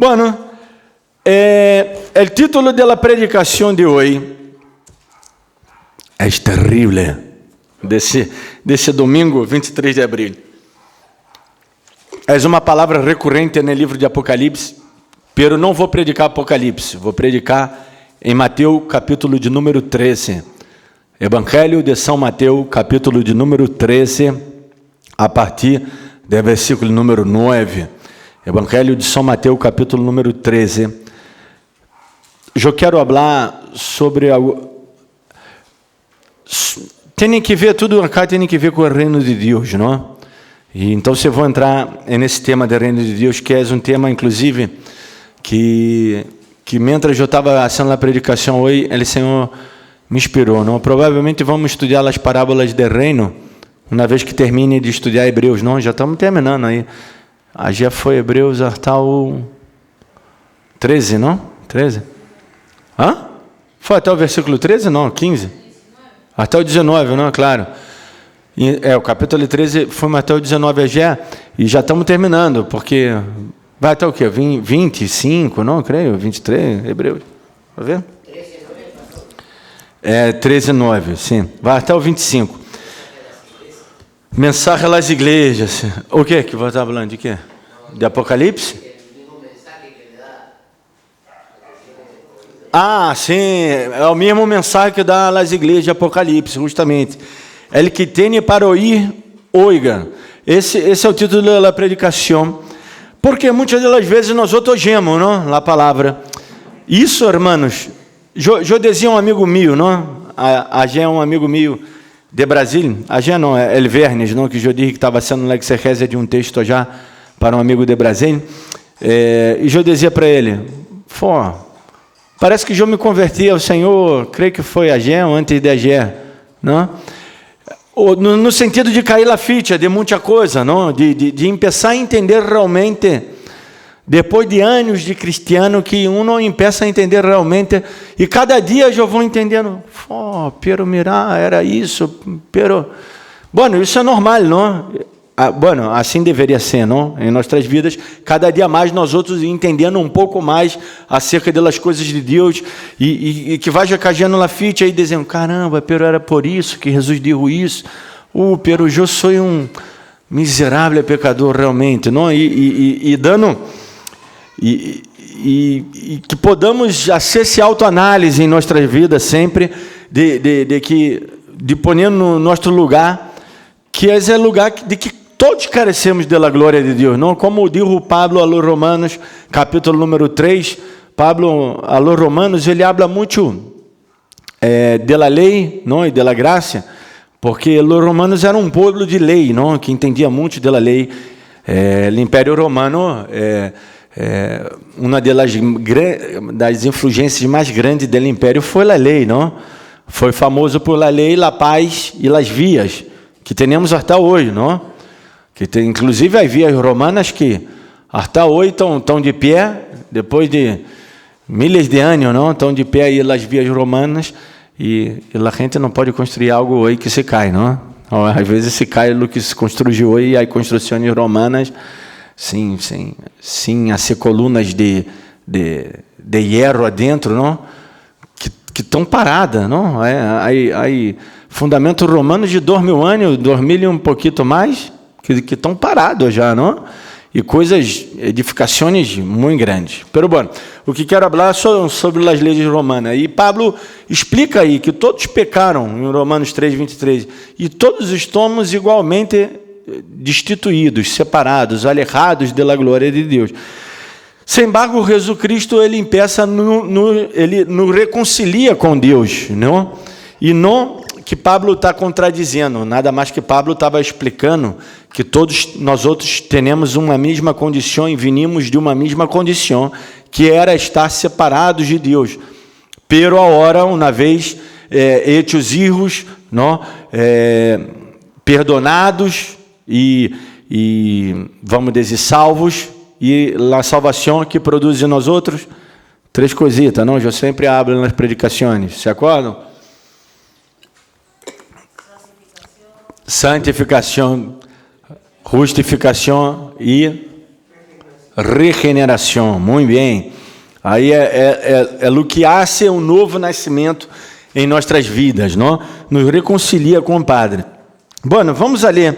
Bueno, el título de la predicación de hoy es terrible, desse domingo, 23 de abril. É uma palavra recorrente no livro de Apocalipse, pero não vou predicar Apocalipse, vou predicar em Mateus, capítulo de número 13. Evangelho de São Mateus, capítulo de número 13, a partir do versículo número 9. Evangelho de São Mateus, capítulo número 13. Eu quero falar sobre algo. Tem que ver, tudo acá tem que ver com o reino de Deus, não? E então eu vou entrar nesse tema do reino de Deus, que é um tema, inclusive, que mientras eu estava fazendo a predicação hoje, o Senhor me inspirou, não? Provavelmente vamos estudar as parábolas do reino, uma vez que termine de estudar Hebreus, não? Já estamos terminando aí. Já foi Hebreus até o 13, não? 13? Hã? Foi até o versículo 13, não? 15? Até o 19, não? Claro. O capítulo 13 foi até o 19 já, e já estamos terminando, porque vai até o quê? 25, não? Creio, 23, Hebreus. Vai ver? 13, 9, sim. Vai até o 25. Mensagem às igrejas. O que você está falando? De quê? De Apocalipse? Ah, sim. É o mesmo mensagem que dá às igrejas de Apocalipse, justamente. El que tem para ouvir, oiga. Esse é o título da predicação. Porque muitas das vezes nós ouvimos, não? A palavra. Isso, hermanos. Eu dizia um amigo meu, não? A Gê é um amigo meu de Brasília. A Gê não, é El Vernes, não? Que eu disse que estava sendo uma exegese de um texto já para um amigo de Brasília. E eu dizia para ele, parece que eu me converti ao Senhor, creio que foi a Gê ou antes da Gê, não? No sentido de cair la ficha de muita coisa, não? De começar a entender realmente, depois de anos de cristiano, que não começa a entender realmente, e cada dia eu vou entendendo, pero mira, era isso, pero... Bueno, isso é normal, não? Bueno, assim deveria ser, não? Em nossas vidas, cada dia mais nós outros entendendo um pouco mais acerca das coisas de Deus e que vai cajando la ficha e dizendo, caramba, pero era por isso que Jesus disse isso, pero eu sou um miserável pecador realmente, não? E dando... E que podamos fazer essa autoanálise em nossas vidas sempre, de poner no nosso lugar, que é o lugar de que todos carecemos da glória de Deus, não? Como diz Pablo a los Romanos, capítulo número 3, Pablo a los Romanos, ele habla muito da lei, não? E da graça, porque os romanos eram um povo de lei, não? Que entendia muito da lei. O Império Romano uma das influências mais grandes do Império foi a lei, não? Foi famoso por a lei, a paz e as vias que temos até hoje, não? Que tem, inclusive, as vias romanas que até hoje estão de pé, depois de milhares de anos, não? Estão de pé aí as vias romanas e a gente não pode construir algo hoje que se cai, não? Às vezes se cai o que se construiu hoje e as construções romanas, sim, as colunas de hierro adentro, não? Que estão paradas, não? Aí fundamentos romanos de 2000 anos, 2000 e um pouquinho mais, que estão parados já, não? E coisas, edificações muito grandes. Pero bueno, o que quero falar é sobre as leis romanas. E Pablo explica aí que todos pecaram, em Romanos 3, 23, e todos estamos igualmente destituídos, separados, alejados da glória de Deus. Sem embargo, Jesus Cristo, ele empeça, ele nos reconcilia com Deus, não? E não que Pablo está contradizendo, nada mais que Pablo estava explicando que todos nós outros temos uma mesma condição e vinimos de uma mesma condição, que era estar separados de Deus. Pero agora, uma vez hechos hijos, não? Perdonados e vamos dizer salvos, e a salvação que produz em nós outros, 3 coisitas, não? Eu sempre hablo nas predicações, se acordam? Santificação, justificação e regeneração. Muito bem. Aí é o que hace um novo nascimento em nossas vidas, não? Nos reconcilia com o Padre. Bueno, vamos ler.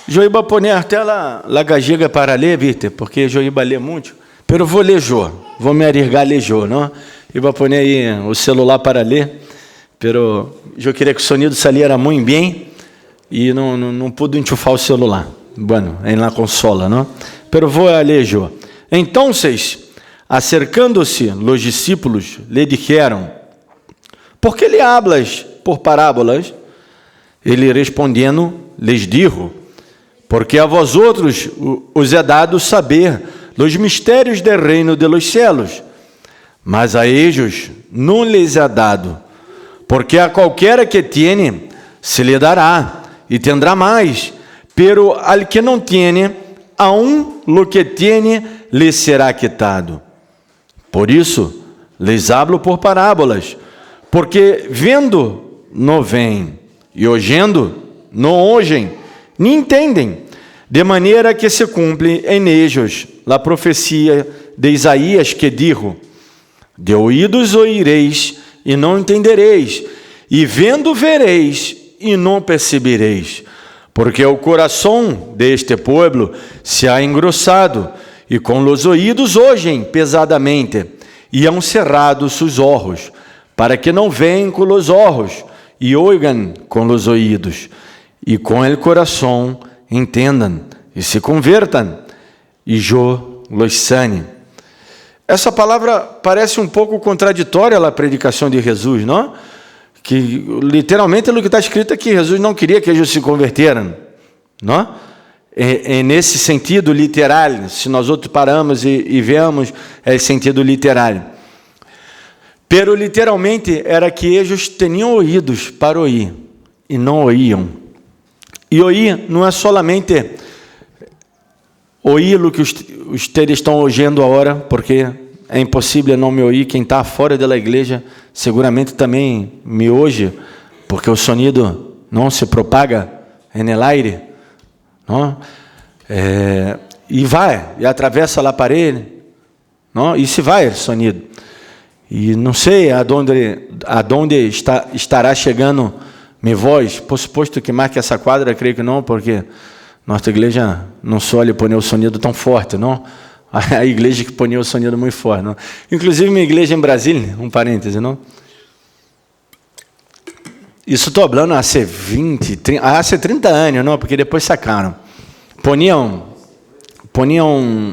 Joiba poner até la gajiga para ler, Vítor, porque Joiba lê muito. Pero vou ler Jô. Vou me arriesgar a ler Jô, não? E vou poner aí o celular para ler. Pero eu queria que o sonido saliera muito bem e não pude enchufar o celular. Bueno, em la consola, não? Pero vou ler Jô. Então, acercando-se los discípulos, lhe dijeron: ¿por que lhe hablas por parábolas? Ele respondendo, lhes dijo: porque a vós outros os é dado saber los mistérios del reino de los cielos, mas a ellos não lhes é dado, porque a qualquer que tiene, se lhe dará, e tendrá mais, pero al que não tiene, aun lo que tiene, lhe será quitado. Por isso, lhes hablo por parábolas, porque vendo, não veem, e oyendo, não ouvem, nem entendem, de maneira que se cumpre em ellos a profecia de Isaías que dijo: de ouídos ouireis e não entendereis, e vendo vereis e não percebereis, porque o coração deste povo se ha engrossado, e com os ouídos ouvem pesadamente, e hão cerrado seus olhos, para que não vejam com os olhos, e oigam com os ouídos, e com o coração entendam, e se convertam, e eu los sane. Essa palavra parece um pouco contraditória à predicação de Jesus, não? Que literalmente o que está escrito é que Jesus não queria que eles se converteram, não? Nesse sentido literal, se nós outros paramos e vemos esse sentido literal. Pero literalmente era que eles tinham ouvidos para ouvir e não ouviam. E ouvir não é solamente ouvir o que os teres estão ouvindo agora, porque é impossível não me ouvir. Quem está fora da igreja seguramente também me ouve, porque o sonido não se propaga no aire, não? E vai, e atravessa a parede, não? E se vai o sonido. E não sei aonde estará chegando minha voz, por suposto que marque essa quadra, creio que não, porque nossa igreja não solhe pôr o sonido tão forte, não? A igreja que põe o sonido muito forte, não? Inclusive minha igreja em Brasília, um parêntese, não? Isso estou falando há 30 anos, não? Porque depois sacaram. Poniam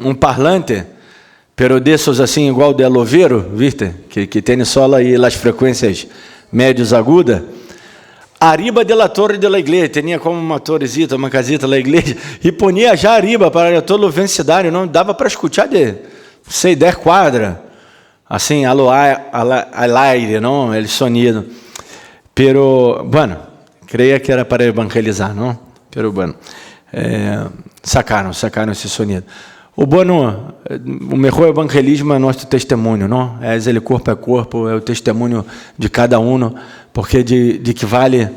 um parlante, pero desses assim, igual de aloveiro, viste? Que tem só aí as frequências médios agudas. Arriba de la torre de la igreja, tinha como uma torrezita, uma casita da igreja, e ponia já arriba para todo o vencidário, não dava para escutar de, sei, 10 quadras, assim, al aire, não, el sonido. Pero, bueno, creia que era para evangelizar, não? Pero, bueno, sacaram esse sonido. O melhor evangelismo é nosso testemunho, não? Ele corpo a corpo, é o testemunho de cada um, porque de que vale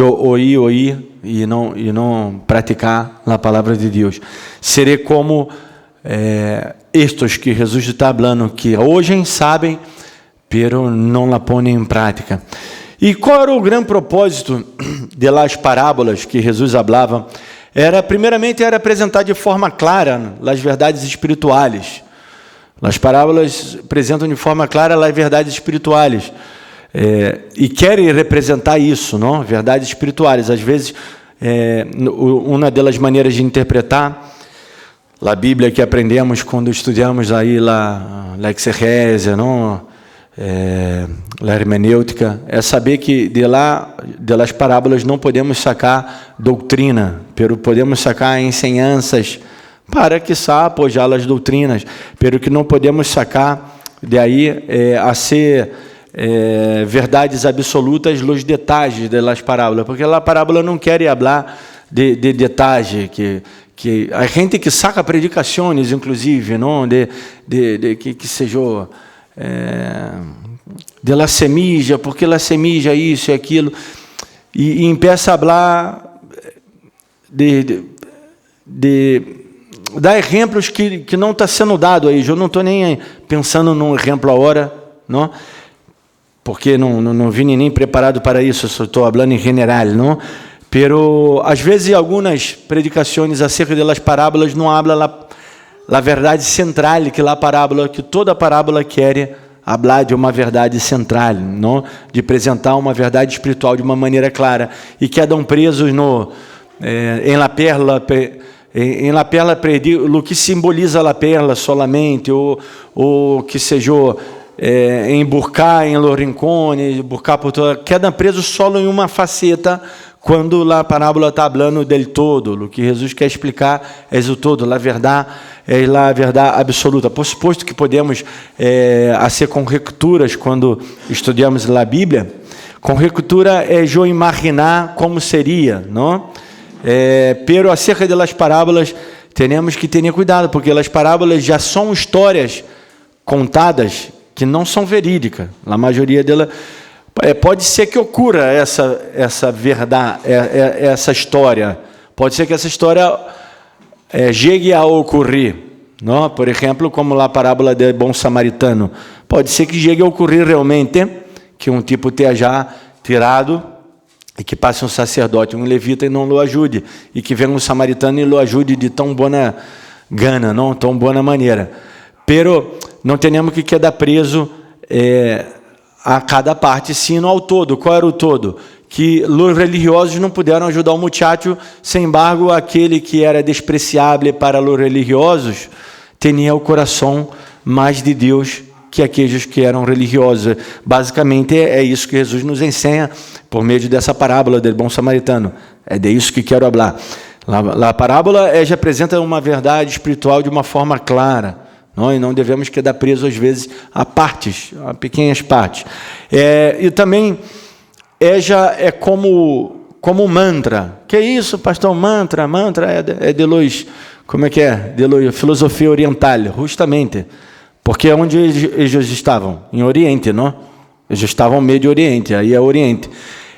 ouvir e não praticar a palavra de Deus. Serei como estes que Jesus está falando, que hoje sabem, pero não la põem em prática. E qual era o grande propósito de las parábolas que Jesus falava? Primeiramente, era apresentar de forma clara as verdades espirituais. As parábolas apresentam de forma clara as verdades espirituais. E querem representar isso, não? Verdades espirituais. Às vezes, uma das maneiras de interpretar a Bíblia que aprendemos quando estudamos aí a exegese, não? A hermenêutica, é saber que das parábolas não podemos sacar doutrina, pero podemos sacar ensinanças para que apoiar as doutrinas, pero que não podemos sacar de aí a ser verdades absolutas los detalhes das parábolas, porque a parábola não quer falar de detalhe, que a gente que saca predicações, inclusive, não, que seja de la semilla, porque la semilla isso e aquilo, e empieza a falar dá exemplos que não está sendo dado aí. Eu não estou nem pensando num exemplo agora, não? Porque não vim nem preparado para isso, só estou falando em general, não? Pero, às vezes, algumas predicações acerca das parábolas não habla a verdade central, que toda parábola quer falar de uma verdade central, não? De apresentar uma verdade espiritual de uma maneira clara, e quedam presos em la perla, em la perla o que simboliza la perla solamente, ou que seja em buscar em los rincones, buscar por toda, quedam presos só em uma faceta, quando a parábola está falando del todo. O que Jesus quer explicar é o todo, a verdade é a verdade absoluta. Por suposto que podemos fazer conjecturas quando estudamos a Bíblia. Conjectura é eu imaginar como seria, não? Pero acerca das parábolas, temos que ter cuidado, porque as parábolas já são histórias contadas que não são verídicas. A maioria delas pode ser que ocorra essa verdade, essa história. Pode ser que essa história chegue a ocorrer, não? Por exemplo, como a parábola do bom samaritano. Pode ser que chegue a ocorrer realmente que um tipo tenha já tirado e que passe um sacerdote, um levita e não o ajude, e que venha um samaritano e o ajude de tão boa gana, não tão boa maneira. Pero não temos que quedar preso a cada parte, sino ao todo. Qual era o todo? Que os religiosos não puderam ajudar o muchacho, sem embargo, aquele que era despreciável para os religiosos, tinha o coração mais de Deus que aqueles que eram religiosos. Basicamente, é isso que Jesus nos ensina por meio dessa parábola do bom samaritano. É de isso que quero falar. A parábola já apresenta uma verdade espiritual de uma forma clara, não? E não devemos quedar presos, às vezes, a partes, a pequenas partes. E também já é como mantra. Que é isso, pastor? Mantra é de luz, como é que é? De luz, filosofia oriental, justamente. Porque onde eles estavam? Em Oriente, não? Eles estavam no meio de Oriente, aí é Oriente.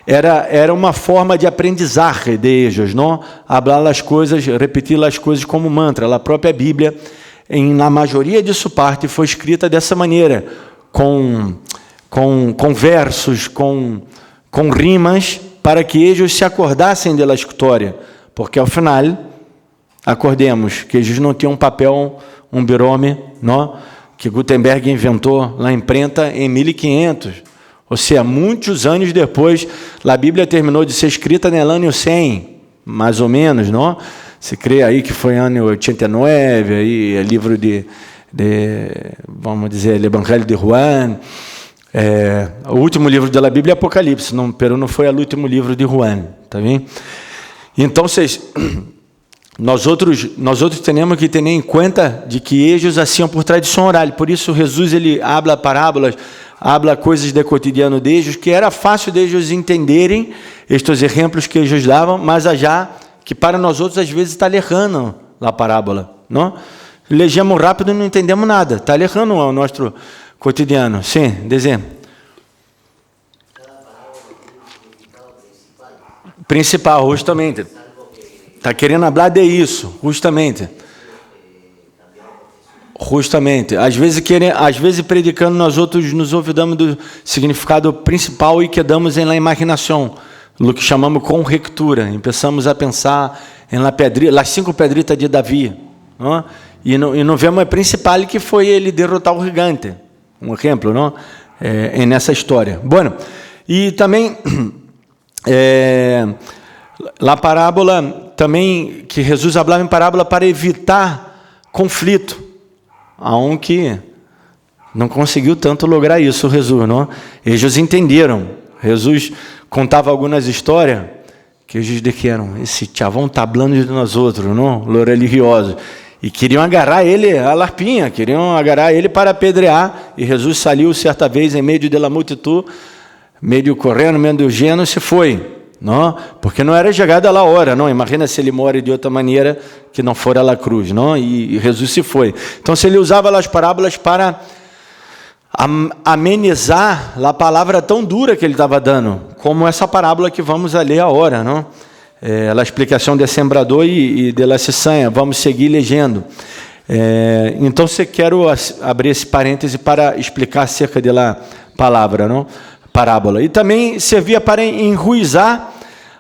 Era uma forma de aprendizagem de eles, não? Falar as coisas, repetir as coisas como mantra. A própria Bíblia, na maioria de sua parte, foi escrita dessa maneira, com versos, com rimas, para que eles se acordassem da história. Porque, ao final, acordemos que eles não tinham um papel, um birome, não? Que Gutenberg inventou na imprenta em 1500, ou seja, muitos anos depois, a Bíblia terminou de ser escrita no ano 100, mais ou menos, não? Se crê aí que foi ano 89, aí é livro vamos dizer, o Evangelho de Juan, o último livro da Bíblia é Apocalipse, pero não foi o último livro de Juan, tá bem? Então, nós outros temos que ter em conta de que eles assim por tradição oral. Por isso Jesus ele habla parábolas, habla coisas do cotidiano deles, que era fácil deles entenderem estes exemplos que eles davam, mas já que para nós outros às vezes está lejano a parábola, não? Legemos rápido e não entendemos nada, está lejano ao nosso cotidiano. Sim, desenho. Principal, justamente. Está querendo falar de isso, justamente. Justamente. Às vezes predicando, nós outros nos olvidamos do significado principal e quedamos na imaginação, no que chamamos conjectura. Começamos a pensar nas 5 pedritas de Davi, não? E não vemos a principal, que foi ele derrotar o gigante. Um exemplo, não? Nessa história. Bueno, e também a parábola também, que Jesus falava em parábola para evitar conflito, aunque não conseguiu tanto lograr isso, Jesus, não? Eles entenderam. Jesus contava algumas histórias que eles disseram, esse chavão está falando de nós outros, não? Os religiosos. E queriam agarrar ele a larpinha, queriam agarrar ele para apedrear. E Jesus saiu certa vez em meio da multitud, meio correndo, meio do gênero, se foi. Não? Porque não era chegada a hora, não? Imagina se ele morre de outra maneira que não fora a cruz, não? E Jesus se foi. Então, se ele usava as parábolas para amenizar a palavra tão dura que ele estava dando, como essa parábola que vamos ler agora, não? la explicação de sembrador e de la ciçanha. Vamos seguir legendo. Então, se quero abrir esse parêntese para explicar acerca da palavra, não? Parábola. E também servia para enruizar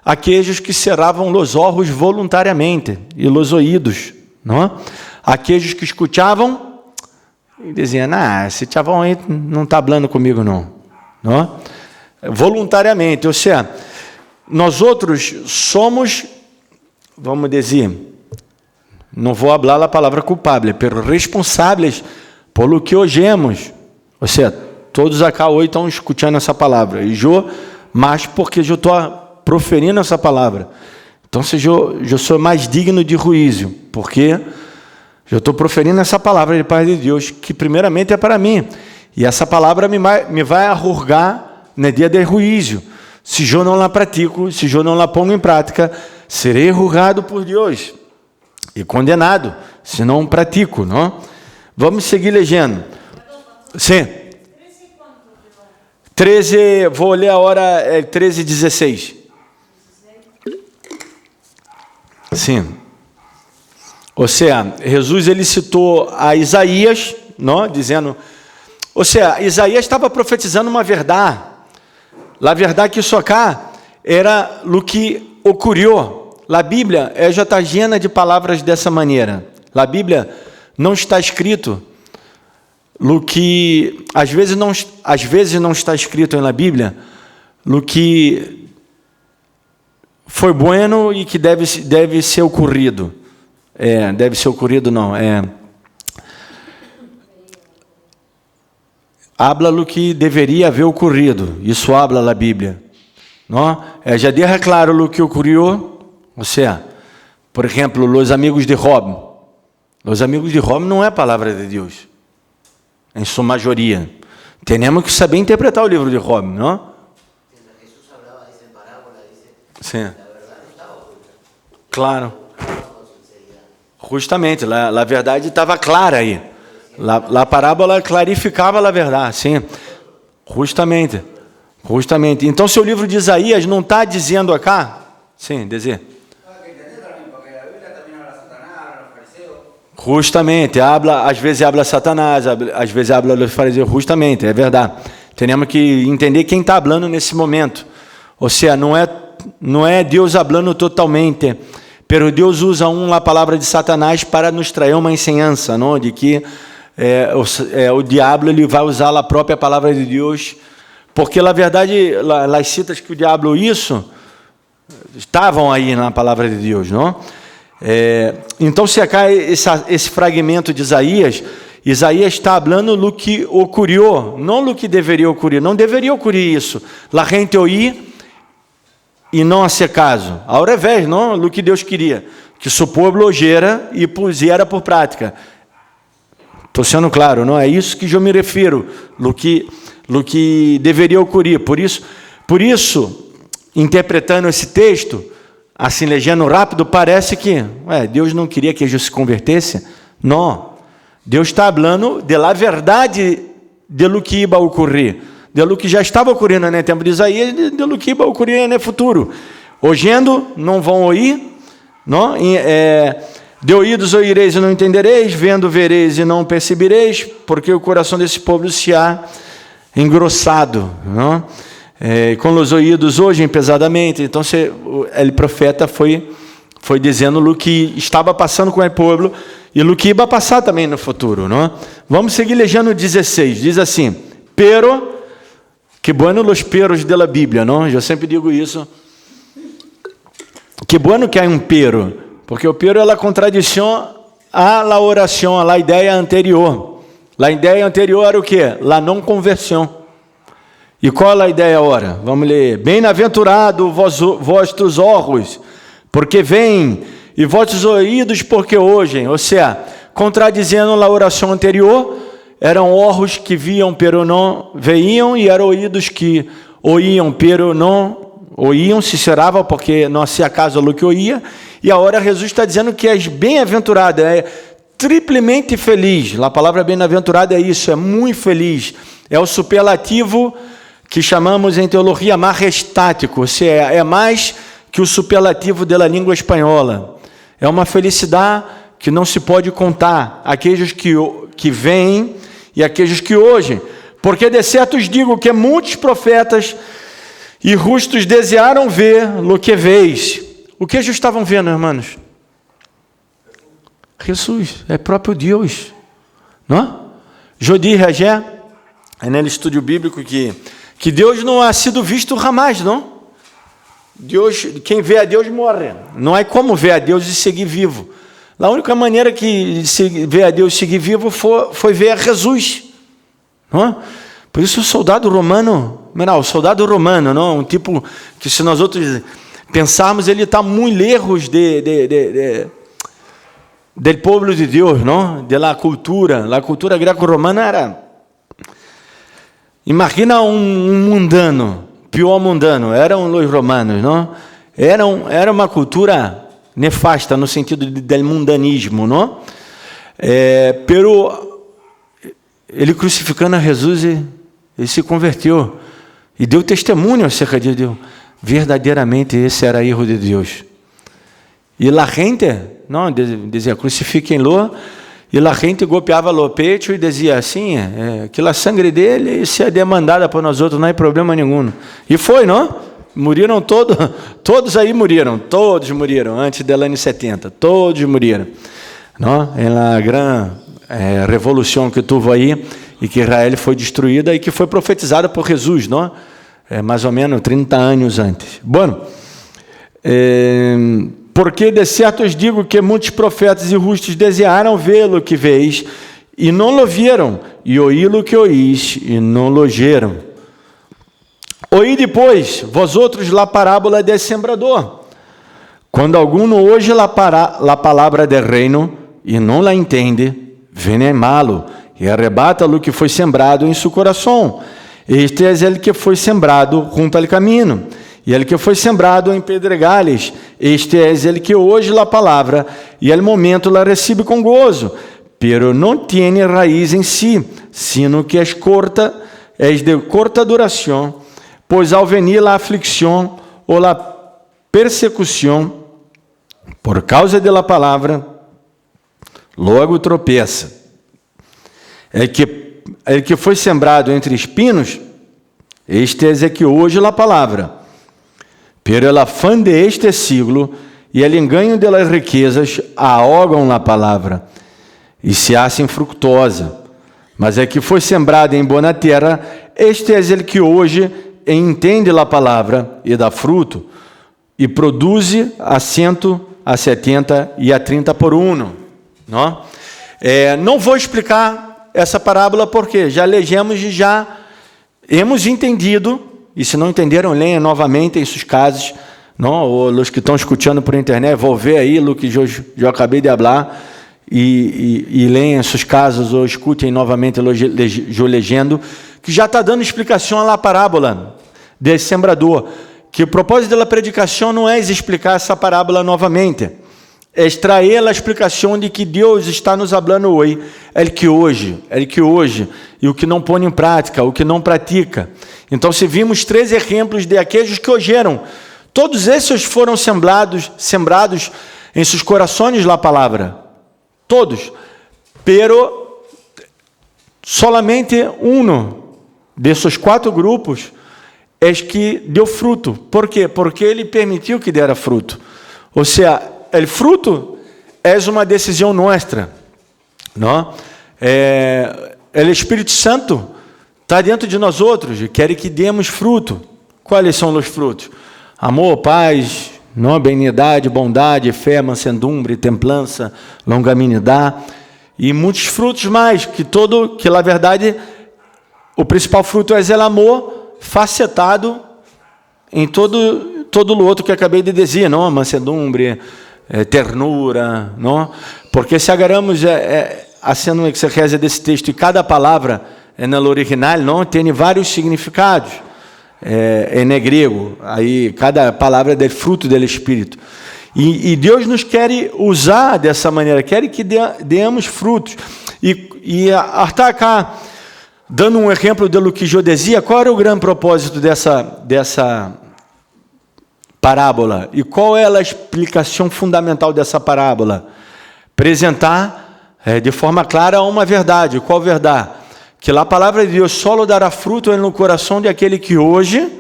aqueles que cerravam os olhos voluntariamente e os ouvidos, não? Aqueles que escutavam e diziam: esse chavão aí não está falando comigo, não. Voluntariamente, ou seja, nós outros somos, vamos dizer, não vou falar a palavra culpável, pero responsáveis pelo que ouvimos. Ou seja, todos aqui hoje estão escutando essa palavra, e eu, mas porque eu estou proferindo essa palavra. Então, eu sou mais digno de juízo, porque eu estou proferindo essa palavra de parte de Deus, que primeiramente é para mim. E essa palavra me vai arrogar no dia do juízo. Se eu não la pratico, se eu não la pongo em prática, serei julgado por Deus e condenado, se não pratico, não? Vamos seguir legendo. Sim. 13, vou ler a hora 13:16. Sim. Ou seja, Jesus ele citou a Isaías, não? Dizendo, ou seja, Isaías estava profetizando uma verdade. A verdade que só cá era o que ocorreu. A Bíblia já está llena de palavras dessa maneira. A Bíblia não está escrito o que às vezes não está escrito na Bíblia o que foi bueno e que deve ser ocorrido. Deve ser ocorrido não. Habla o que deveria haver ocorrido. Isso habla a Bíblia. Não? Já deixa claro o que ocorreu. Ou seja, por exemplo, os amigos de Job. Os amigos de Job não é a palavra de Deus, em sua maioria. Temos que saber interpretar o livro de Job, não? Sim. Claro. Justamente, a verdade estava clara aí. A parábola clarificava a verdade, sim. Justamente. Então, se o livro de Isaías não está dizendo acá, sim, dizer. Justamente, às vezes habla Satanás, às vezes habla os fariseus, justamente, é verdade. Temos que entender quem está falando nesse momento. Ou seja, não é Deus falando totalmente, pero Deus usa a palavra de Satanás para nos trazer uma ensinança, não? De que o diabo ele vai usar a própria palavra de Deus, porque na verdade as citas que o diabo isso estavam aí na palavra de Deus, não? Então, se acá esse fragmento de Isaías está falando do que ocorreu, não do que deveria ocorrer. Não deveria ocorrer isso. La gente ouvir e não hacer caso. Ao revés, não, do que Deus queria, que seu povo ouvira e pusiera por prática. Estou sendo claro, não é isso que eu me refiro, do que deveria ocorrer. Por isso, interpretando esse texto, assim, legendo rápido, parece que Deus não queria que Jesus se convertesse. Não. Deus está falando da verdade de lo que ia ocorrer, de lo que já estava ocorrendo no tempo de Isaías, de lo que ia ocorrer no futuro. Ouvindo, não vão ouvir, não? De ouvidos ouvireis e não entendereis, vendo vereis e não percebereis, porque o coração desse povo se há engrossado, não? Com os ouvidos hoje pesadamente. Então, o profeta foi dizendo o que estava passando com o povo e o que ia passar também no futuro, não? Vamos seguir lendo 16. Diz assim: pero, que bueno los peros de la Bíblia, não? Eu sempre digo isso. Que bueno que há pero, porque o pero é a contradição à la oração, à la ideia anterior. A ideia anterior era o quê? La não conversão. E qual é a ideia agora? Vamos ler. Bem-aventurado vossos olhos, porque veem, e vossos ouvidos, porque ouvem. Ou seja, contradizendo a oração anterior, eram olhos que viam, pero não veiam, e eram ouvidos que ouviam, pero não ouviam, se cerravam, porque não se acaso o que ouvia. E agora Jesus está dizendo que és bem-aventurado, triplemente feliz. A palavra bem-aventurado é isso, é muito feliz. É o superlativo que chamamos em teologia majestático, ou seja, é mais que o superlativo da língua espanhola. É uma felicidade que não se pode contar, aqueles que vêm e aqueles que hoje. Porque de certo os digo que muitos profetas e justos desejaram ver o que vês. O que eles estavam vendo, irmãos? Jesus, é próprio Deus. Não? Jodi Regé, é no estudo bíblico que Deus não ha sido visto jamais, não? Deus, quem vê a Deus morre. Não há como ver a Deus e seguir vivo. A única maneira que ver a Deus e seguir vivo foi ver a Jesus. Não? Por isso o soldado romano, o soldado romano, não? Um tipo que se nós outros pensarmos, ele está muito lejos do povo de Deus, não? Da cultura. A cultura greco-romana era... Imagina um mundano, pior mundano, eram os romanos, não? Era uma cultura nefasta no sentido do mundanismo, não? Pero ele crucificando a Jesus, ele se converteu e deu testemunho acerca de Deus. Verdadeiramente esse era erro de Deus. E a gente, não, dizia, crucifiquem-lo, e a gente golpeava o peito e dizia assim, aquela sangue dele se é demandada por nós outros, não há problema nenhum. E foi, não? Moriram todos aí moriram, todos moriram, antes do ano 70, todos moriram. Não? Na grande revolução que teve aí, e que Israel foi destruída, e que foi profetizada por Jesus, não? Mais ou menos 30 anos antes. Bom, porque de certo os digo que muitos profetas e justos desejaram vê-lo que veis, e não lo viram, e oí-lo que oís, e não lo geram. Oí depois, vós outros, la parábola de sembrador. Quando alguno hoje la palavra del reino, e não la entende, vem malo, e arrebata o que foi sembrado em seu coração. Este é ele que foi sembrado junto ao caminho, e ele que foi sembrado em pedregales. Este é ele que hoje a palavra, e ao momento la recebe com gozo, pero não tiene raiz em si, sino que é de corta duração, pois ao venir a aflicção ou a persecução, por causa da palavra, logo tropeça. El que foi sembrado entre espinos, este é que hoje a palavra, pero el afán de este siglo e el engaño de las riquezas ahogam a palavra e se hacen fructuosa. Mas é que foi sembrado em boa terra, este é el que hoje entende a palavra e dá fruto, e produz a 100, a 70 e a 30 por uno. Não? Não vou explicar essa parábola porque já lemos e já hemos entendido, e se não entenderam, leiam novamente em seus casos, não? Ou os que estão escutando por internet, vão ver aí o que eu acabei de falar, e leiam em seus casos, ou escutem novamente eu legendo, que já está dando explicação à parábola desse sembrador, que o propósito da predicação não é explicar essa parábola novamente, é extrair a explicação de que Deus está nos falando hoje, é que hoje, e o que não põe em prática, o que não pratica. Então, se vimos 3 exemplos de aqueles que oyeron, todos esses foram sembrados em seus corações a palavra, todos, pero solamente desses 4 grupos é que deu fruto. Por quê? Porque ele permitiu que dera fruto. Ou seja, o fruto é uma decisão nossa, não? O Espírito Santo está dentro de nós outros e quer que demos fruto. Quais são os frutos? Amor, paz, não, benignidade, bondade, fé, mansedumbre, templança, longanimidade e muitos frutos mais, que na verdade o principal fruto é o amor facetado em todo o outro que acabei de dizer, não? Mansedumbre, ternura, não? Porque se agarramos sendo uma exegese desse texto e cada palavra no original, não, tem vários significados em grego, aí cada palavra é do fruto do Espírito, e Deus nos quer usar dessa maneira, quer que demos frutos, e está cá dando um exemplo do que eu dizia. Qual era o grande propósito dessa parábola. E qual é a explicação fundamental dessa parábola? Apresentar de forma clara uma verdade. Qual verdade? Que a palavra de Deus só dará fruto no coração de aquele que hoje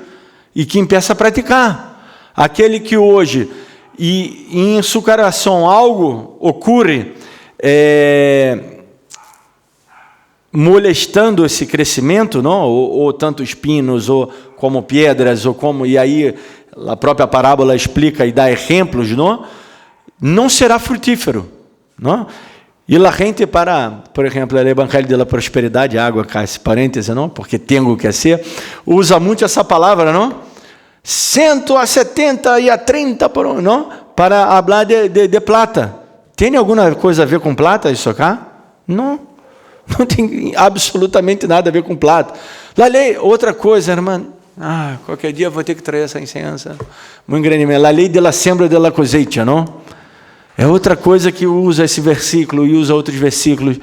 e que empieza a praticar. Aquele que hoje e em seu coração algo ocorre molestando esse crescimento, não? Ou tanto espinos, ou como pedras, ou como, e aí a própria parábola explica e dá exemplos, não será frutífero, não? E a gente por exemplo, o Evangelho da Prosperidade, água, cá, esse parêntese, não? Porque tenho que ser, usa muito essa palavra, não? 170 e a 30 por um, não? Para falar de plata. Tem alguma coisa a ver com plata isso cá? Não. Não tem absolutamente nada a ver com plata. A lei, outra coisa, irmã. Qualquer dia eu vou ter que trazer essa enseñança. Muito grande. A lei da siembra e da cosecha, não? É outra coisa que usa esse versículo e usa outros versículos.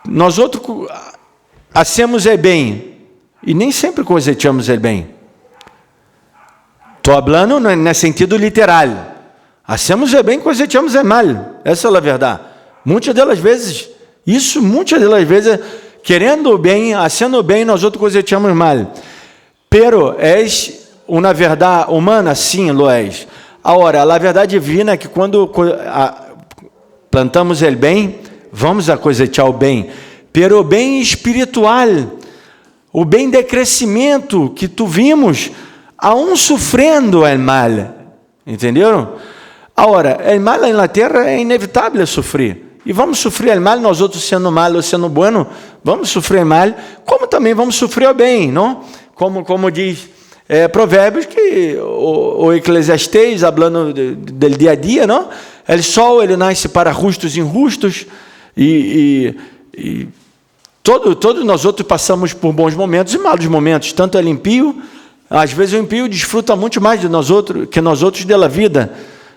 Nós outros hacemos o bem e nem sempre cosechamos o bem. Estou falando no sentido literal. Hacemos o bem, cosechamos o mal. Essa é a verdade. Muitas das vezes, querendo o bem, fazendo o bem, nós outros cosechamos mal. Pero és uma verdade humana? Sim, lo és. Agora, a verdade divina é que quando plantamos o bem, vamos a cosechar o bem. Pero o bem espiritual, o bem de crescimento que tu vimos, aún sofrendo o mal. Entenderam? Agora, o mal na terra é inevitável sofrer. E vamos sofrer o mal, nós outros sendo mal ou sendo bueno, vamos sofrer mal, como também vamos sofrer o bem, não? Como diz Provérbios, que o Eclesiastés, falando do dia a dia, não? O sol, ele nasce para justos e injustos, e todos nós outros passamos por bons momentos e maus momentos, tanto o impio, às vezes o impio desfruta muito mais de nós outros, que nós outros da vida,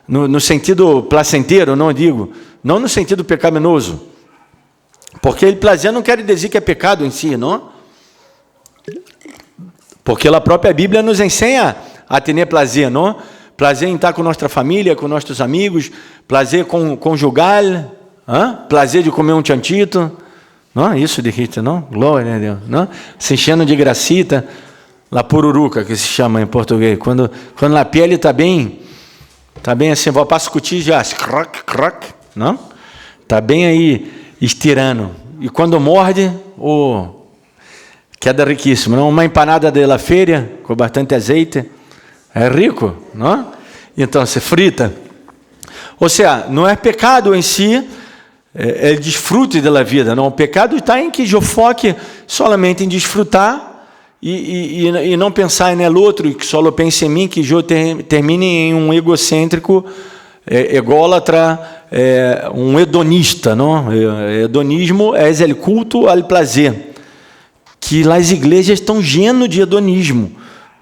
no sentido placenteiro, não digo, não no sentido pecaminoso, porque ele prazer não quer dizer que é pecado em si, não? Porque a própria Bíblia nos ensina a ter prazer, não? Prazer em estar com nossa família, com nossos amigos, prazer conjugal, prazer de comer um chantito, não? Isso de Rita, não? Glória a Deus, não? Se enchendo de gracita, la pururuca, que se chama em português, quando a pele está bem assim, vou passar cutir já, croc, não? Está bem aí estirando. E quando morde, queda riquíssima, não? Uma empanada da feira com bastante azeite, é rico, não? Então se frita. Ou seja, não é pecado em si, é desfrute da vida, não? O pecado está em que eu foque somente em desfrutar e não pensar no outro, que só pense em mim, que eu termine em um egocêntrico, ególatra, um hedonista, não? Hedonismo é o culto ao prazer, que as igrejas estão llenas de hedonismo,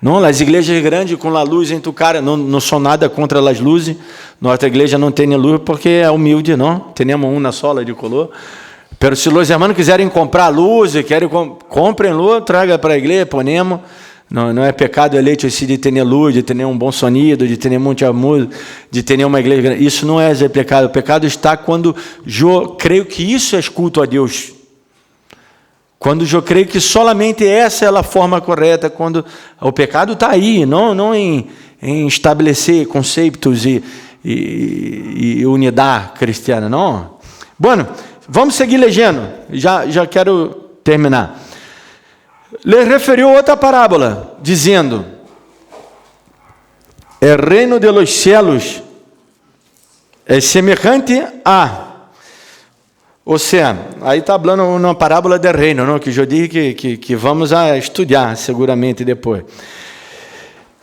não? As igrejas grandes com a luz em tu cara, não sou nada contra as luzes, nossa igreja não tem luz porque é humilde, não? Temos uma sola de color. Pero se os irmãos quiserem comprar luz, comprem luz, traga para a igreja, ponemos. Não é pecado eleito esse de ter luz, de ter um bom sonido, de ter muito amor, de ter uma igreja grande. Isso não é pecado. O pecado está quando eu creio que isso é culto a Deus. Quando eu creio que somente essa é a forma correta, quando o pecado está aí, não em estabelecer conceitos e unidade cristiana, não. Bueno, vamos seguir lendo, já quero terminar. Ele referiu outra parábola, dizendo: o reino de los cielos é semelhante a... Ou seja, aí está falando uma parábola do reino, não? Que eu disse que vamos a estudar seguramente depois.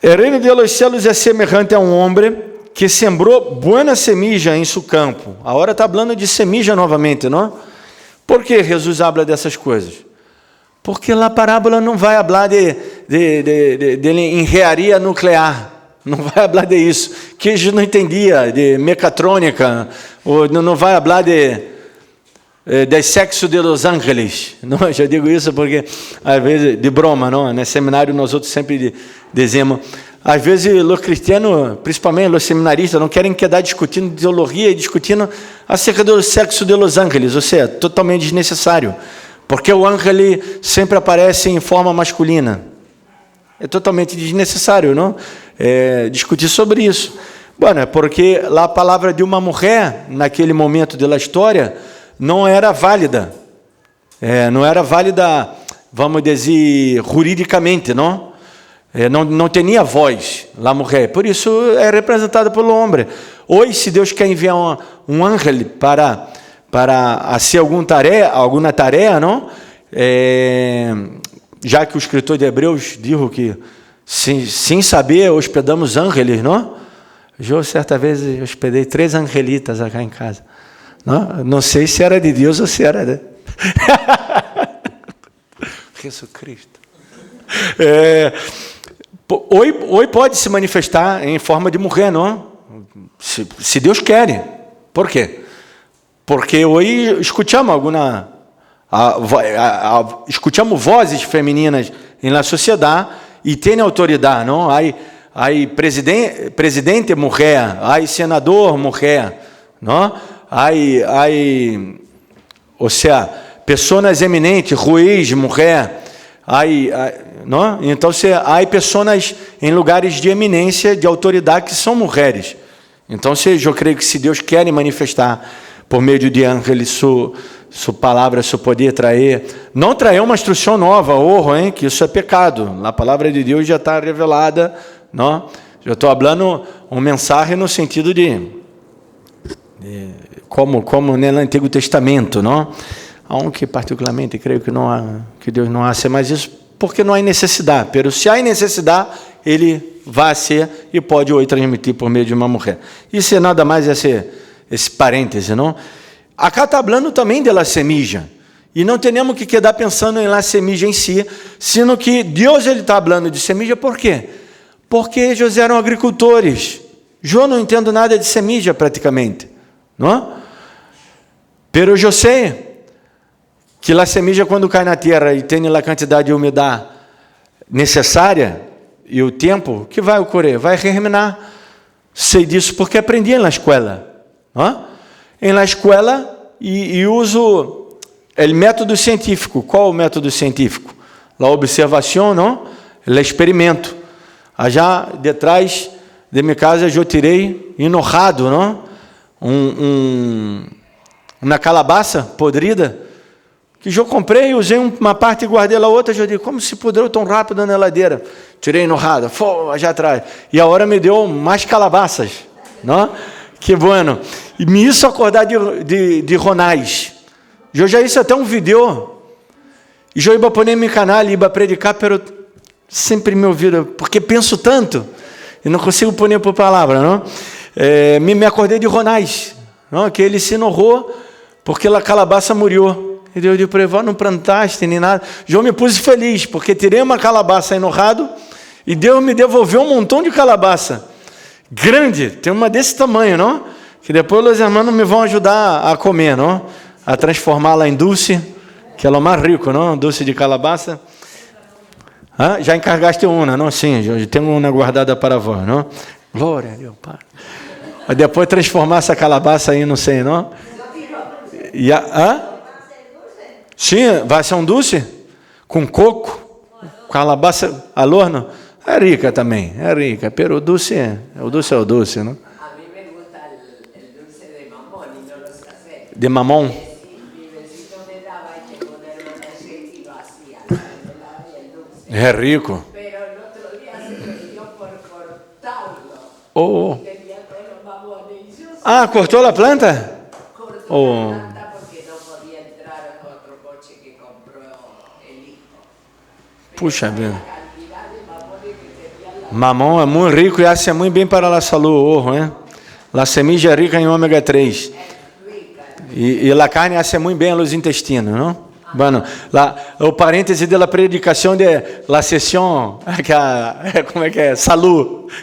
O reino de los cielos é semelhante a um homem que sembrou boa semilla em seu campo. Agora está falando de semilla novamente, não? Por que Jesus habla dessas coisas? Porque a parábola não vai falar de engenharia nuclear, não vai falar de isso, que a gente não entendia, de mecatrônica, ou não vai falar de sexo de Los Angeles, não? Eu já digo isso porque às vezes de broma, não? No seminário nós outros sempre dizemos, Às vezes, os cristianos, principalmente os seminaristas, não querem quedar discutindo teologia e discutindo acerca do sexo de los ángeles, ou seja, totalmente desnecessário, porque o ángel sempre aparece em forma masculina. É totalmente desnecessário, não? Discutir sobre isso. Bueno, é porque a palavra de uma mulher, naquele momento da história, não era válida. Não era válida, vamos dizer, juridicamente, não? Não tinha voz, a mulher. Por isso é representada pelo homem. Hoje, se Deus quer enviar um ángel para fazer alguma tarefa, não? Já que o escritor de Hebreus disse que, sem saber, hospedamos ángeles, não? Eu, certa vez, hospedei 3 angelitas aqui em casa. Não sei se era de Deus ou se era de... Jesus Cristo. Hoje pode se manifestar em forma de mulher, não? Se Deus quer. Por quê? Porque hoje escutamos escutamos vozes femininas na sociedade e tem autoridade, não? Aí presidente mulher, aí senador mulher, não? Ou seja, pessoas eminentes, juiz mulher, não? Então há pessoas em lugares de eminência, de autoridade que são mulheres. Então eu creio que se Deus quer manifestar por meio de ángeles sua palavra, seu poder não trazer uma instrução nova, que isso é pecado. A palavra de Deus já está revelada, não? Eu estou falando mensagem no sentido de como no Antigo Testamento, não? Aunque particularmente creio que Deus não hace mais isso, porque não há necessidade. Mas se há necessidade, ele vai ser e pode hoje transmitir por meio de uma mulher. Isso é nada mais esse parêntese, não? Acá está falando também da semija. E não temos que quedar pensando em la semija em si, sino que Deus está falando de semija, por quê? Porque eles eram agricultores. Eu não entendo nada de semija praticamente, não? Pero eu sei que a semija, quando cai na terra e tem a quantidade de umidade necessária e o tempo, que vai ocorrer? Vai germinar. Sei disso porque aprendi na escola. Não? Na escola e uso o método científico. Qual o método científico? A observação, não? O experimento. Já detrás de minha casa eu tirei enojado, não? Uma calabaça podrida que eu comprei, usei uma parte e guardei a outra. Eu digo, como se pudrou tão rápido na geladeira? Tirei enojado, já atrás. E a hora me deu mais calabaças, não? Que bueno. E me hizo acordar de Ronais. Eu já hice até um vídeo. E eu ia pôr no meu canal, ia predicar, pero sempre me ouviram, porque penso tanto, e não consigo pôr por palavra, não? Me acordei de Ronais, não? Que ele se enojou, porque a calabaça morreu. E Deus disse para ele, não plantaste nem nada. Eu me pus feliz, porque tirei uma calabaça enojado, e Deus me devolveu um montão de calabaça. Grande, tem uma desse tamanho, não? Que depois os irmãos me vão ajudar a comer, não? A transformá-la em doce, que é o mais rico, não? Doce de calabaça. Já encargaste uma, não? Sim, eu tenho uma guardada para vós, não? Glória a Deus, Pai. Mas depois transformar essa calabaça aí, não sei, não? Sim, vai ser um doce? Com coco? Calabaça al horno? É rica também, é rica. Pero o doce é o doce, não? A mim me gusta o doce de mamón e não los casé. De mamón? Mi vecino me daba y tengo una hermana que iba así, É rico. pero el otro día se me dio por cortarlo. Oh. Tenía todos los mamones. Y yo Cortou a planta? cortó la planta porque no podía entrar otro coche que compró el hijo. Puxa vida. La cantidad de mamones que tenía la... Mamão é muito rico e hace muito bem para a saúde, né? A semilla é rica em ômega 3. E a carne hace muito bem aos intestinos, não? Bueno, o parêntese da predicação de la sessão, como é que é? Salud.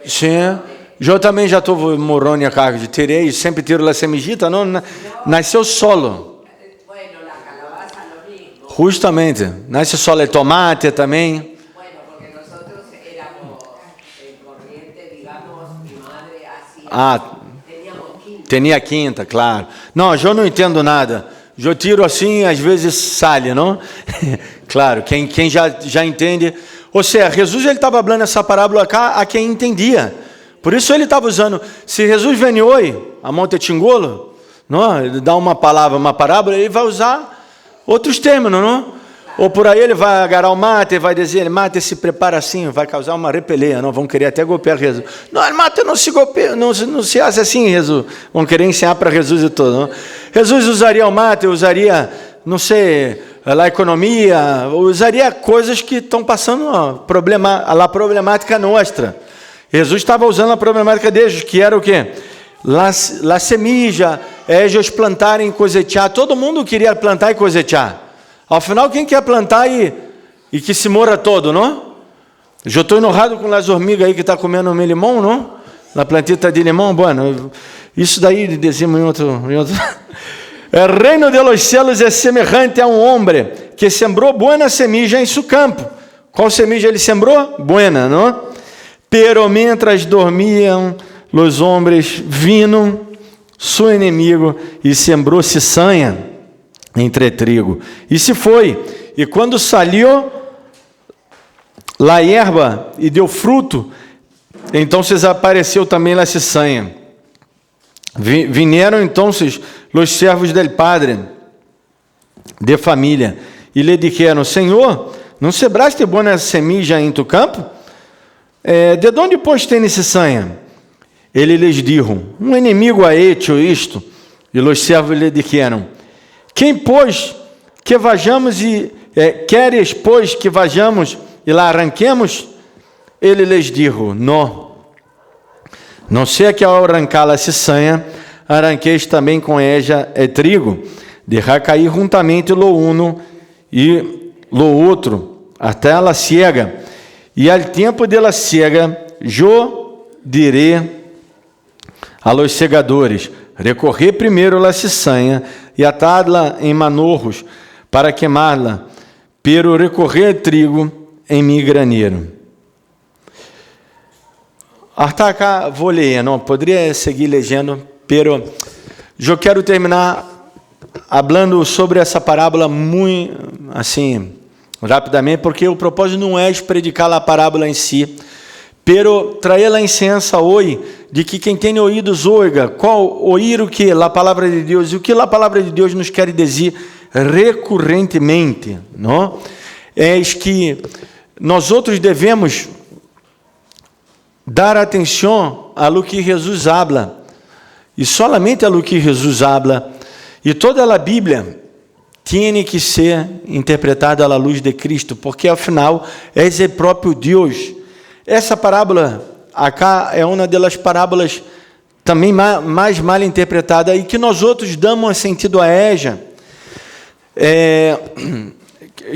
Sim, eu também já estou morando em cargo de tirei, sempre tiro a semijita, não? Nasceu solo. Justamente. Nasce só de tomate também. Bueno, porque nosotros éramos en corriente, digamos, mi madre hacía, Ah, teníamos 15. tinha quinta, claro. Não, eu não entendo nada. Eu tiro assim, às vezes sale, não? Claro, quem já entende. Ou seja, Jesus ele estava falando essa parábola cá a quem entendia. Por isso ele estava usando. Se Jesus vem hoje, a Monte Tingolo, não? Ele dá uma palavra, uma parábola, ele vai usar outros termos, não? Ou por aí ele vai agarrar o mate, vai dizer, mate se prepara assim, vai causar uma repeleia, não? Vão querer até golpear Jesus. Não, mate não se golpeia, não se hace assim, Jesus. Vão querer ensinar para Jesus e tudo, não? Jesus usaria o mate, usaria, não sei, a economia, usaria coisas que estão passando a problemática nossa. Jesus estava usando a problemática deles, que era o quê? La semilla, eles plantarem e cosechar. Todo mundo queria plantar e cosechar. Ao final, quem quer plantar e que se mora todo, não? Eu estou enojado com as hormigas aí que estão comendo meu limão, não? Na plantita de limão, bueno, isso daí dizemos em outro. O reino de los cielos é semelhante a um homem que sembrou buena semilla em seu campo. Qual semilla ele sembrou? Buena, não? Pero mientras dormiam, os homens vino seu inimigo e sembrou ciçanha entre trigo. E se foi. E quando salió la erva e deu fruto, então apareceu também la ciçanha. Vinieron então os servos del padre de família e lhe dijeron: Senhor, não sembraste buena semilla em tu campo? De onde pois tem ciçanha? Ele lhes dijo: um inimigo ha hecho isto. E os servos lhe dijeron: quem pois que vajamos queres pois que vajamos e lá arranquemos? Ele lhes dijo: não sei que ao arrancar a ciçanha, arranqueis também com ella trigo, deixar cair juntamente lo uno e lo outro, até ela ciega. E al tempo dela ciega, eu direi a los segadores: recorrer primeiro a ciçanha e atá-la em manorros para queimá-la, pero recorrer trigo em mi graneiro. Hasta acá vou ler, não poderia seguir legendo, pero eu quero terminar falando sobre essa parábola muito assim rapidamente, porque o propósito não é predicar a parábola em si, pero trazer a enseñança hoje de que quem tem ouvidos ouiga, qual ouvir o que a palavra de Deus, e o que a palavra de Deus nos quer dizer recorrentemente, não? É que nós outros devemos dar atenção a lo que Jesus habla, e solamente a lo que Jesus habla, e toda a Bíblia tem que ser interpretada à luz de Cristo, porque afinal é o próprio Deus. Essa parábola acá é uma das parábolas também mais mal interpretada e que nós outros damos sentido a ela.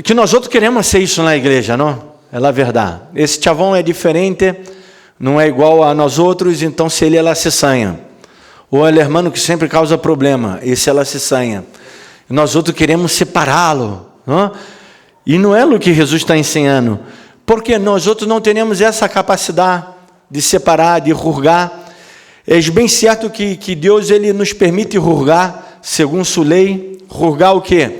Que nós outros queremos ser isso na igreja, não? É a verdade. Esse chavão é diferente, não é igual a nós outros, então se ele é la ciçanha. Ou é o irmão que sempre causa problema, esse é la ciçanha. Nós outros queremos separá-lo, não? E não é o que Jesus está ensinando, porque nós outros não temos essa capacidade de separar, de julgar. É bem certo que Deus ele nos permite julgar, segundo sua lei. Julgar o quê?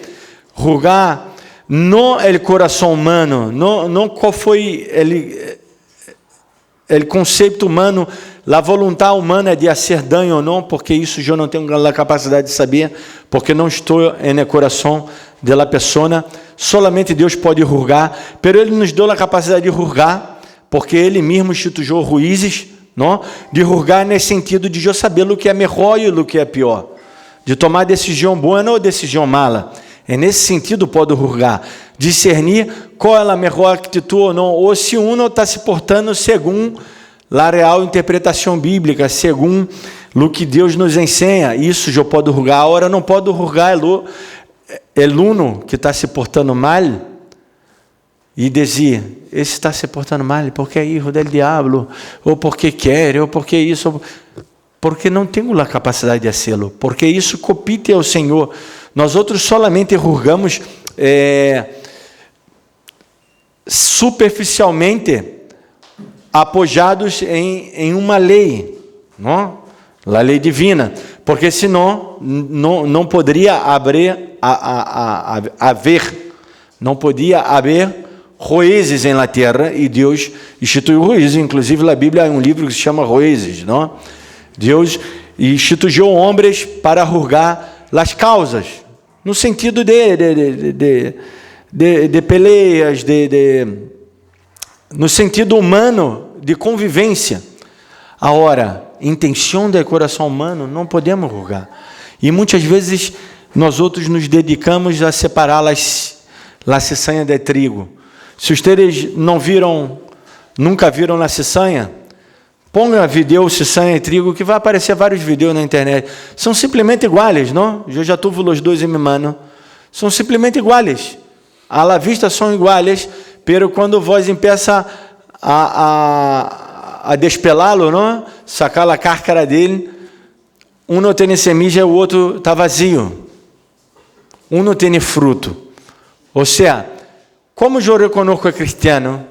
Julgar não o coração humano, não qual foi o conceito humano, a vontade humana de fazer dano ou não, porque isso eu não tenho a capacidade de saber, porque não estou no coração da pessoa. Solamente Deus pode julgar, pero Ele nos deu a capacidade de julgar, porque Ele mesmo instituiu juízes, não? De julgar nesse sentido de eu saber o que é melhor e o que é pior, de tomar decisão boa ou decisão mala. É nesse sentido pode julgar, discernir qual é a melhor atitude ou não, ou se um está se portando segundo a real interpretação bíblica, segundo o que Deus nos ensina. Isso eu posso julgar. Agora não pode julgar o aluno que está se portando mal e dizer: esse está se portando mal porque é filho do diabo, ou porque quer, ou porque isso, porque não tenho a capacidade de fazê-lo, porque isso compete ao Senhor. Nós outros solamente julgamos superficialmente apojados em uma lei, não? A lei divina, porque senão não poderia não podia haver juízes em la terra, e Deus instituiu juízes. Inclusive, a Bíblia é um livro que se chama Juízes, não? Deus instituiu homens para julgar as causas, no sentido de peleias, no sentido humano, de convivência. Agora, intenção do coração humano, não podemos julgar. E muitas vezes, nós outros nos dedicamos a separar a ciçanha de trigo. Se vocês nunca viram a ciçanha, ponga vídeo ciçanha e trigo, que vai aparecer vários vídeos na internet. São simplesmente iguais, não? Eu já tuve os dois em minha mano. São simplesmente iguais. A la vista são iguais, pero quando vós empeça a despelá-lo, não? Sacar a cáscara dele, um não tem semilla, o outro está vazio. Um não tem fruto. Ou seja, como eu reconheço que é cristiano,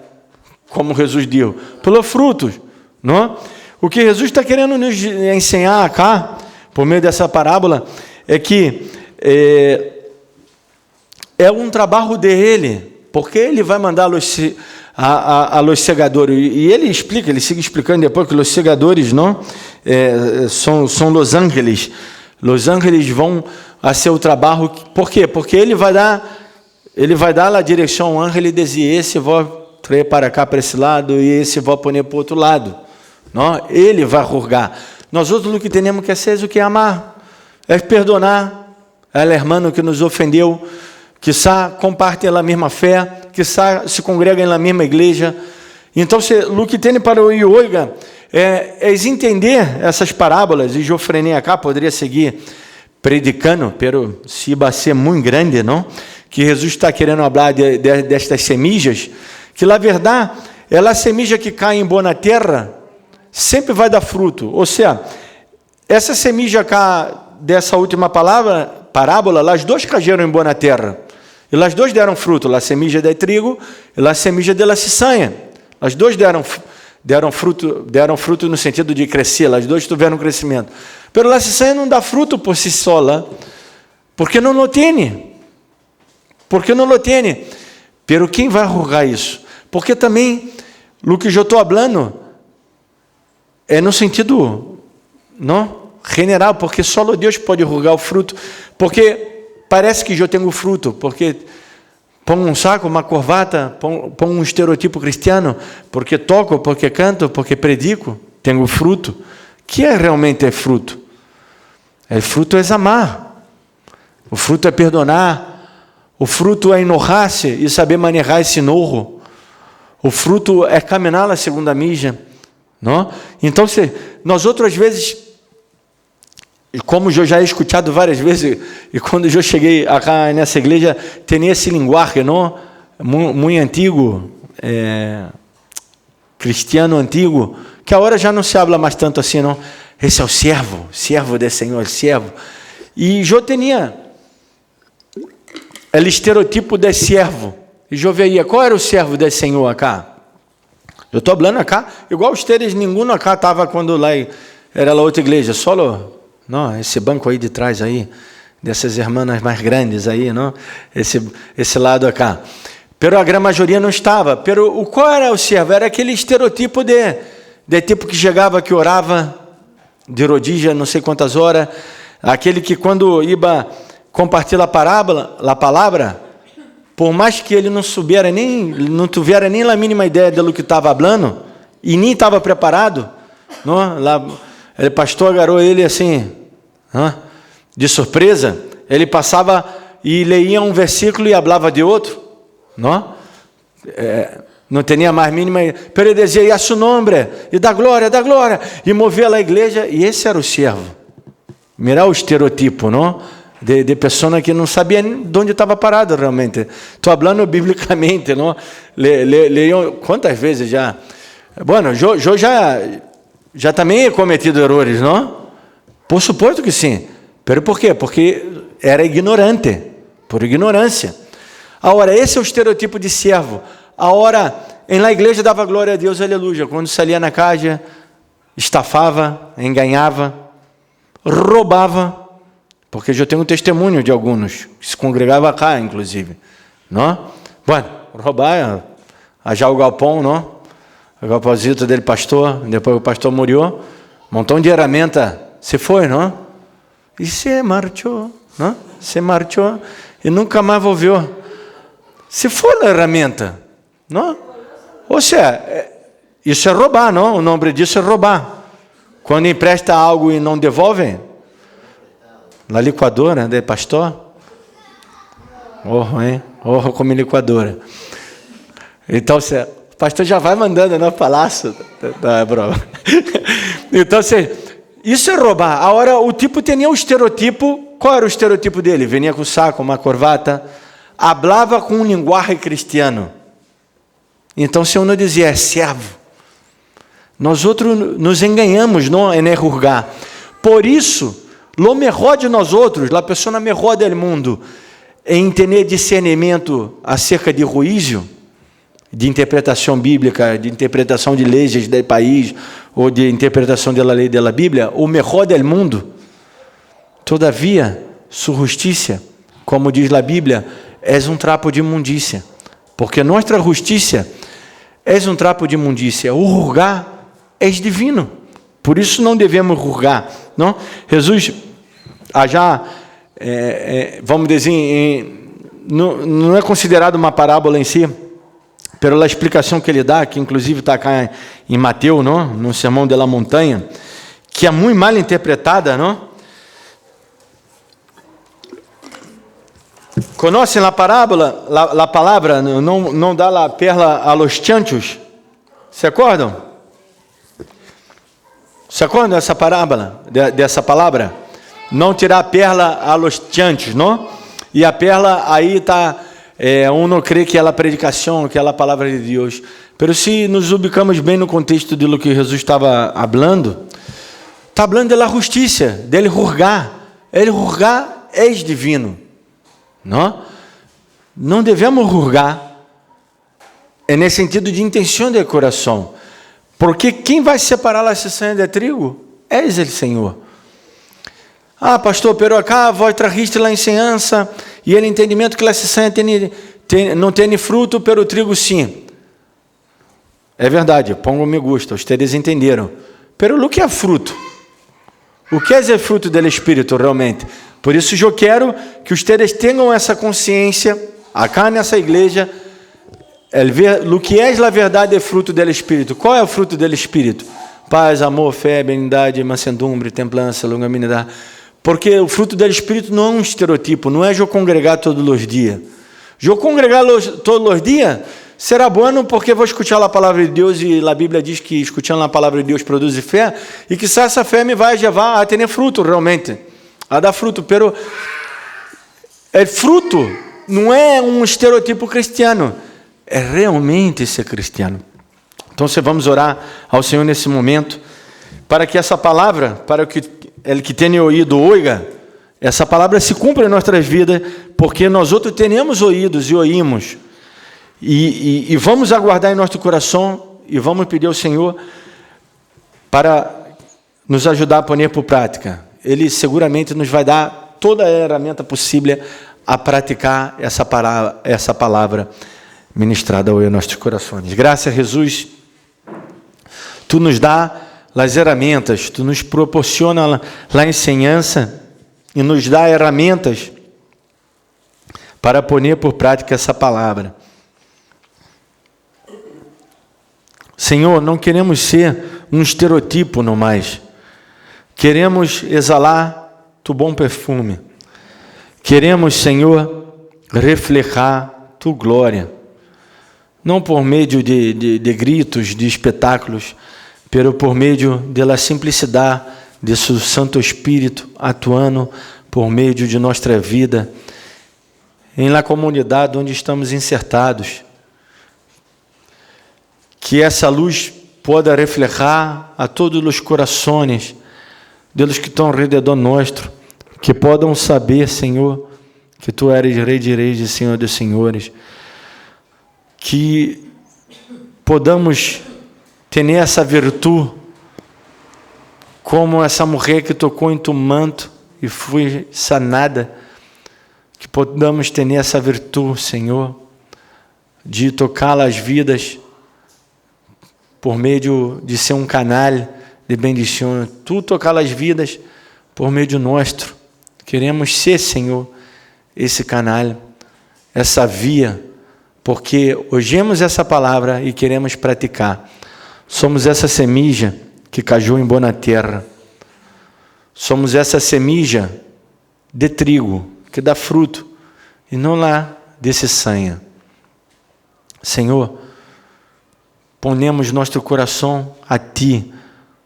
como Jesus disse, pelos frutos, não? O que Jesus está querendo nos ensinar cá, por meio dessa parábola, é que é um trabalho dele, porque ele vai mandar a los segadores, e ele explica, ele sigue explicando depois que os segadores, não, são los ángeles. Los ángeles vão a seu trabalho. Por quê? Porque ele vai dar a direção ao ângelo e dizer: esse vou trazer para cá, para esse lado, e esse vou pôr para o outro lado. Não? Ele vai julgar. Nós outros o que temos que fazer é o que? Amar, é perdonar al hermano que nos ofendeu, que compartilha a mesma fé, que se congrega na mesma igreja. Então, o que tem para o Ioiga é entender essas parábolas, e Jofrene acá poderia seguir predicando, pero se vai ser muito grande, não? Que Jesus está querendo falar destas semillas, que na verdade, a semilla que cai em boa terra sempre vai dar fruto. Ou seja, essa semilla cá, dessa última parábola, as duas caíram em boa terra. E as duas deram fruto, a semilla de trigo e a semilla de la ciçanha. As duas deram fruto no sentido de crescer, as duas tiveram crescimento. Pero a ciçanha não dá fruto por si sola, porque não lo tem. Porque não lo tem. Pero quem vai julgar isso? Porque também, o que eu estou falando, é no sentido, não, general, porque só Deus pode julgar o fruto, porque parece que eu tenho fruto, porque põe um saco, uma corbata, põe um estereotipo cristiano, porque toco, porque canto, porque predico, tenho fruto. Que realmente é fruto? O fruto é amar, o fruto é perdonar, o fruto é enojar-se e saber manejar esse enojo, o fruto é caminhar na segunda milha, não? Então, nós outras vezes, como eu já he escutado várias vezes, e quando eu cheguei acá nessa igreja, tinha esse linguagem, não? Muito antigo, cristiano antigo, que agora já não se habla mais tanto assim, não? Esse é o servo do Senhor, servo. E eu tinha o estereotipo de servo. E eu veia, qual era o servo do Senhor acá? Eu estou falando acá, igual vocês, ninguém acá estava quando lá era a outra igreja, só não, esse banco aí de trás aí, dessas irmãs mais grandes aí, não? Esse lado acá. Pero a grande maioria não estava. Pero qual era o servo? Era aquele estereotipo de tipo que chegava, que orava de rodilha, não sei quantas horas, aquele que quando ia compartilhar a palavra, por mais que ele não tivesse nem a mínima ideia do que estava falando, e nem estava preparado, não? Lá, o pastor agarrou ele assim, de surpresa, ele passava e leia um versículo e falava de outro, não? Não tinha mais mínima, pero ele dizia, e a seu nome, e da glória, e movia a igreja, e esse era o servo. Mirar o estereotipo, não? De pessoa que não sabia de onde estava parado realmente. Estou falando biblicamente, não? Leiam quantas vezes já? Bueno, eu já também he cometido erros, não? Por suposto que sim. Pero por quê? Porque era ignorante, por ignorância. Agora, esse é o estereotipo de servo. Agora, em la igreja dava glória a Deus, aleluia. Quando saía na casa, estafava, enganava, roubava, porque eu tenho um testemunho de alguns que se congregavam cá, inclusive, não? Bueno, roubar, já o galpão, não? O galpãozito dele pastor, depois o pastor morreu, um montão de ferramenta se foi, não? E se marchou, não? Se marchou e nunca mais voltou. Se for a ferramenta, não? Ou seja, isso é roubar, não? O nome disso é roubar. Quando empresta algo e não devolve, na liquadora, de pastor, como liquadora. Então, o pastor já vai mandando no palácio. Então, isso é roubar. Agora, o tipo tinha um estereotipo. Qual era o estereotipo dele? Venia com saco, uma corbata, hablava com um linguagem cristiano. Então, se uno dizia, é servo. Nós outros nos enganamos, não em errar. Por isso, lo melhor de nós outros, a pessoa melhor do mundo, em ter discernimento acerca de juízo, de interpretação bíblica, de interpretação de leis do país, ou de interpretação da lei da Bíblia, o melhor do mundo. Todavia, sua justiça, como diz a Bíblia, é um trapo de imundícia, porque nossa justiça é um trapo de imundícia. O julgar é divino, por isso não devemos julgar, não? Jesus, vamos dizer, não é considerado uma parábola em si, pela explicação que ele dá, que inclusive está cá em Mateus, não? No Sermão da Montanha, que é muito mal interpretada, não? Conhecem a parábola, a palavra, não dá a perla a los chanchos? Se acordam? Se acordam dessa parábola, dessa palavra? Não tirar a perla a los chanchos, não? E a perla aí está, uno crê que é a predicação, que é a palavra de Deus. Pero se nos ubicamos bem no contexto de lo que Jesus estava falando, está falando da justiça, dele julgar. Ele julgar é divino. Não devemos julgar nesse sentido de intenção de coração, porque quem vai separar a ciçanha de trigo é o Senhor. Ah, pastor, pero acá vós trajiste a enseñança e o entendimento que a ciçanha não tem fruto, pero o trigo sim. É verdade, pongo me gusta, vocês entenderam. Pero o que é fruto? O que é fruto do Espírito realmente? Por isso eu quero que vocês tenham essa consciência, acá nessa igreja, o que é a verdade é fruto do Espírito. Qual é o fruto do Espírito? Paz, amor, fé, benignidade, mansedumbre, templança, longanimidade. Porque o fruto do Espírito não é um estereotipo, não é eu congregar todos os dias. Eu congregar todos os dias será bom porque vou escutar a palavra de Deus e a Bíblia diz que escutando a palavra de Deus produz fé e que essa fé me vai levar a ter fruto realmente. A dar fruto, pero fruto não é um estereotipo cristiano, é realmente ser cristiano. Então, vamos orar ao Senhor nesse momento, para que essa palavra, para que ele que tenha ouído, oiga, essa palavra se cumpra em nossas vidas, porque nós outros temos ouídos e oímos, e vamos aguardar em nosso coração, e vamos pedir ao Senhor para nos ajudar a pôr por prática. Ele seguramente nos vai dar toda a ferramenta possível a praticar essa palavra ministrada hoje em nossos corações. Graças a Jesus, Tu nos dá as ferramentas, Tu nos proporciona a enseñança e nos dá ferramentas para pôr por prática essa palavra. Senhor, não queremos ser um estereotipo no mais. Queremos exalar Tu bom perfume. Queremos, Senhor, reflejar Tu glória. Não por meio de gritos, de espetáculos, pero por meio da simplicidade de Seu Santo Espírito atuando por meio de nossa vida, em la comunidade onde estamos insertados. Que essa luz possa reflejar a todos os corações de los que estão ao redor nosso, que possam saber, Senhor, que Tu eres Rei de Reis e Senhor dos Senhores, que podamos ter essa virtude, como essa mulher que tocou em Tu manto e foi sanada, que podamos ter essa virtude, Senhor, de tocar as vidas por meio de ser um canal de bendição. Tu tocar as vidas por meio de nosso. Queremos ser, Senhor, esse canal, essa via, porque ouvimos essa palavra e queremos praticar. Somos essa semija que caiu em boa terra. Somos essa semija de trigo que dá fruto e não lá desse sanha. Senhor, ponemos nosso coração a Ti,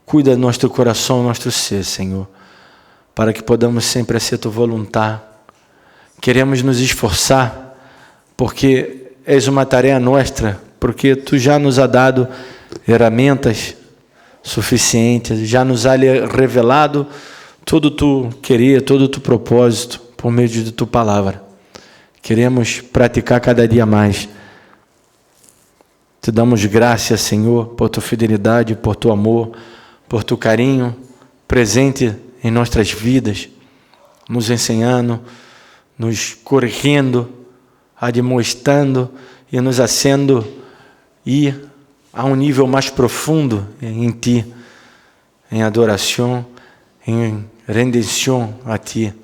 cuida do nosso coração, nosso ser, Senhor, para que podamos sempre ser Tua vontade. Queremos nos esforçar, porque és uma tarefa nossa, porque Tu já nos ha dado ferramentas suficientes, já nos ha revelado todo Tu querer, todo Tu propósito, por meio de Tua palavra. Queremos praticar cada dia mais. Te damos graças, Senhor, por Tua fidelidade, por Teu amor, por Teu carinho presente em nossas vidas, nos ensinando, nos corrigindo, admoestando e nos fazendo ir a um nível mais profundo em Ti, em adoração, em rendição a Ti.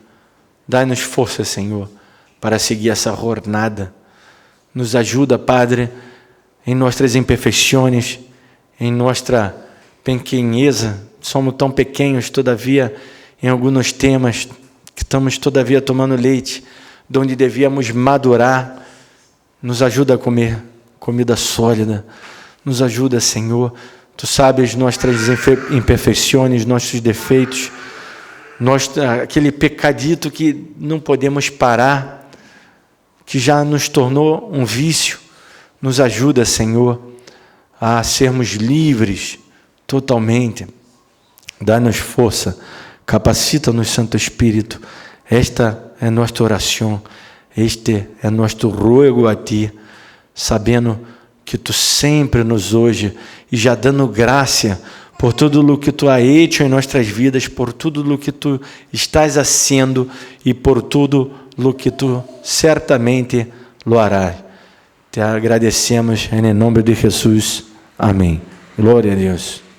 Dá-nos força, Senhor, para seguir essa jornada. Nos ajuda, Padre, em nossas imperfeições, em nossa pequeneza. Somos tão pequenos, todavia, em alguns temas, que estamos, todavia, tomando leite, de onde devíamos madurar. Nos ajuda a comer comida sólida. Nos ajuda, Senhor. Tu sabes nossas imperfeições, nossos defeitos, aquele pecadito que não podemos parar, que já nos tornou um vício. Nos ajuda, Senhor, a sermos livres totalmente. Dá-nos força, capacita-nos, Santo Espírito. Esta é nossa oração, este é nosso rogo a Ti, sabendo que Tu sempre nos ouve e já dando graça por tudo o que Tu has hecho em nossas vidas, por tudo o que Tu estás fazendo e por tudo o que Tu certamente lo harás. Te agradecemos em nome de Jesus. Amém. Glória a Deus.